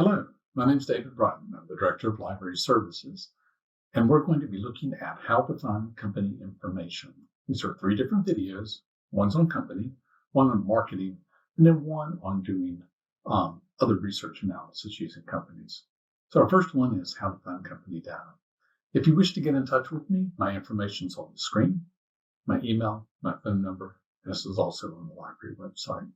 Hello, my name is David Broughton. I'm the Director of Library Services, and we're going to be looking at how to find company information. These are 3 different videos. One's on company, one on marketing, and then one on doing other research analysis using companies. So our first one is how to find company data. If you wish to get in touch with me, my information is on the screen, my email, my phone number. This is also on the library website.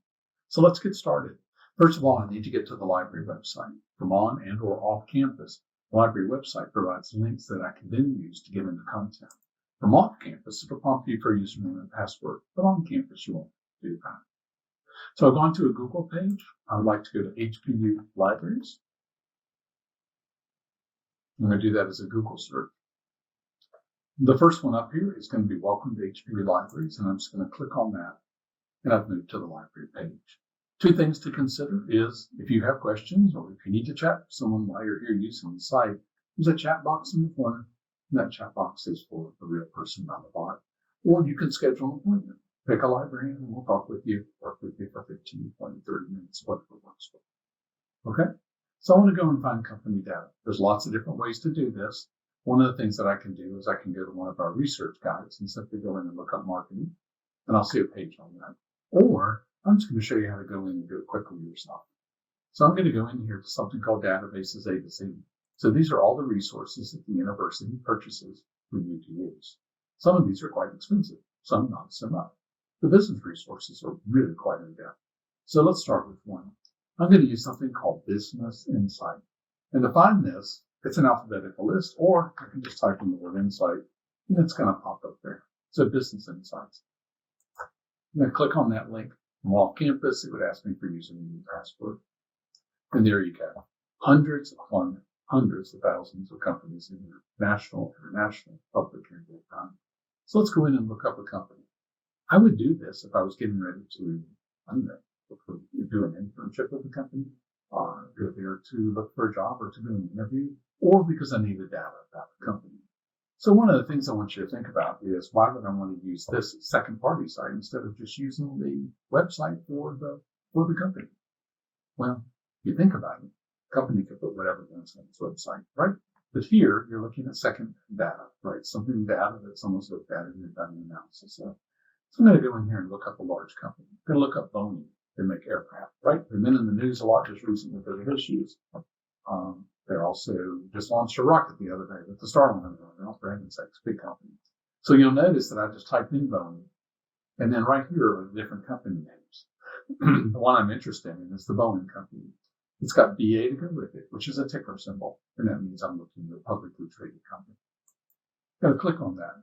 So let's get started. First of all, I need to get to the library website. From on and or off campus, the library website provides links that I can then use to get into content. From off campus, it'll prompt you for a username and password, but on campus, you won't do that. So I've gone to a Google page. I would like to go to HPU Libraries. I'm going to do that as a Google search. The first one up here is going to be Welcome to HPU Libraries, and I'm just going to click on that, and I've moved to the library page. 2 things to consider is if you have questions or if you need to chat with someone while you're here using the site, there's a chat box in the corner, and that chat box is for a real person, not a bot. Or you can schedule an appointment. Pick a librarian and we'll talk with you, work with you for 15, 20, 30 minutes, whatever works for you. Okay? So I want to go and find company data. There's lots of different ways to do this. One of the things that I can do is I can go to one of our research guides and simply go in and look up marketing, and I'll see a page on that. Or I'm just going to show you how to go in and do it quickly yourself. So I'm going to go in here to something called Databases A to Z. So these are all the resources that the university purchases for you to use. Some of these are quite expensive, some not so much. The business resources are really quite in-depth. So let's start with one. I'm going to use something called Business Insight. And to find this, it's an alphabetical list, or I can just type in the word insight, and it's going to pop up there. So Business Insights. I'm going to click on that link. From off campus, it would ask me for username and password. And there you go. Hundreds of thousands of companies in here, national, international, public, and private. So let's go in and look up a company. I would do this if I was getting ready to, do an internship with a company, go there to look for a job or to do an interview, or because I needed data about the company. So one of the things I want you to think about is why would I want to use this second-party site instead of just using the website for the company? Well, if you think about it, the company could put whatever it wants on its website, right? But here you're looking at second data, right? Something data that someone's looked at and done an analysis of. So I'm going to go in here and look up a large company. I'm going to look up Boeing. They make aircraft, right? They've been in the news a lot just recently because of issues. They're also just launched a rocket the other day with the Starliner. For heaven's sakes, big company. So you'll notice that I just typed in Boeing, and then right here are the different company names. The one I'm interested in is the Boeing company. It's got BA to go with it, which is a ticker symbol, and that means I'm looking at a publicly traded company. I'm going to click on that.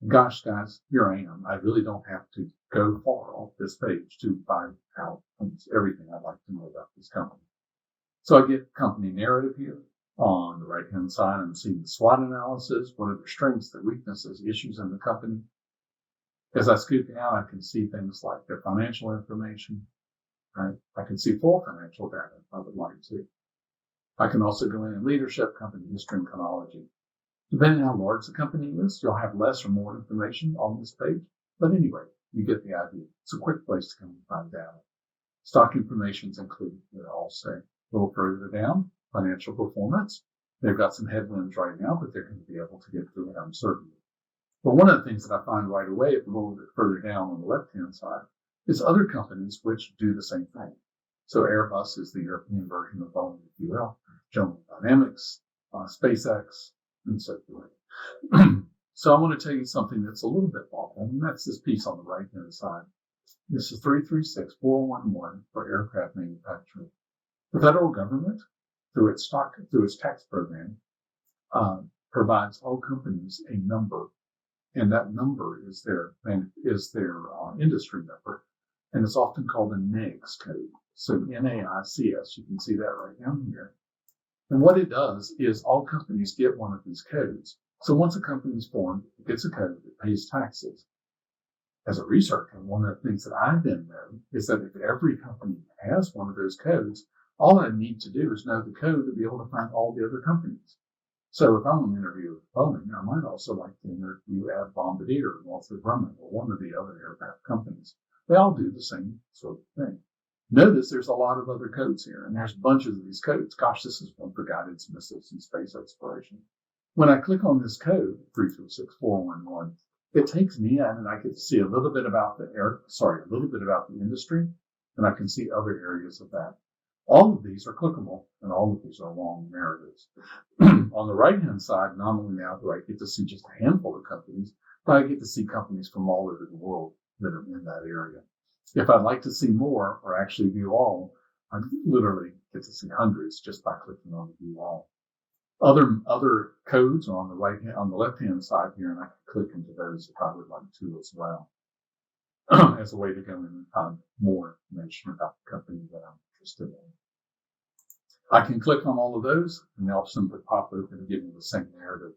Gosh, guys, here I am. I really don't have to go far off this page to find out everything I'd like to know about this company. So I get company narrative here. On the right-hand side, I'm seeing the SWOT analysis. What are their strengths, their weaknesses, issues in the company? As I scoop down, I can see things like their financial information, right? I can see full financial data if I would like to. I can also go in leadership, company history, and chronology. Depending on how large the company is, you'll have less or more information on this page. But anyway, you get the idea. It's a quick place to come and find data. Stock information is included here also. A little further down, financial performance. They've got some headwinds right now, but they're going to be able to get through it, I'm certain. But one of the things that I find right away, a little bit further down on the left-hand side, is other companies which do the same thing. So Airbus is the European version of Boeing, if you will. General Dynamics, SpaceX, and so forth. So I want to tell you something that's a little bit awful, and that's this piece on the right-hand side. This is 336-411 for aircraft manufacturing. The federal government, through its tax program, provides all companies a number, and that number is their industry number, and it's often called a NAICS code. So NAICS, you can see that right down here. And what it does is all companies get one of these codes. So once a company is formed, it gets a code, it pays taxes. As a researcher, one of the things that I then know is that if every company has one of those codes, all I need to do is know the code to be able to find all the other companies. So if I want to interview with Boeing, I might also like to interview at Bombardier, Northrop Grumman, or one of the other aircraft companies. They all do the same sort of thing. Notice there's a lot of other codes here, and there's bunches of these codes. Gosh, this is one for guidance missiles and space exploration. When I click on this code, 336411, it takes me in and I get to see a little bit about the industry, and I can see other areas of that. All of these are clickable, and all of these are long narratives. On the right-hand side, not only now do I get to see just a handful of companies, but I get to see companies from all over the world that are in that area. If I'd like to see more or actually view all, I literally get to see hundreds just by clicking on view all. Other codes are on the left-hand side here, and I can click into those if I would like to as well, as a way to go in and find more information about the company that I'm interested in. I can click on all of those, and they'll simply pop open and give me the same narrative.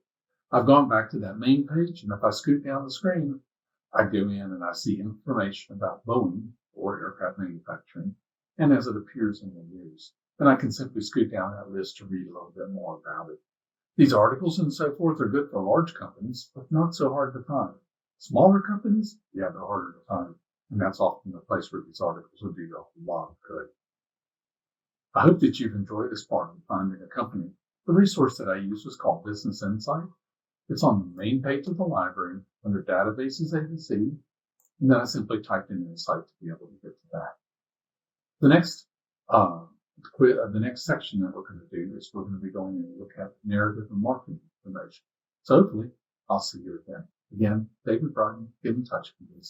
I've gone back to that main page, and if I scoot down the screen, I go in and I see information about Boeing or aircraft manufacturing, and as it appears in the news. And I can simply scoot down that list to read a little bit more about it. These articles and so forth are good for large companies, but not so hard to find. Smaller companies, yeah, they're harder to find. And that's often the place where these articles will do you a lot of good. I hope that you've enjoyed this part of finding a company. The resource that I used was called Business Insight. It's on the main page of the library under Databases ABC, and then I simply typed in Insight to be able to get to that. The next section that we're going to do is we're going to be going and look at narrative and marketing information. So hopefully I'll see you again. Again, David Bryden, get in touch with me.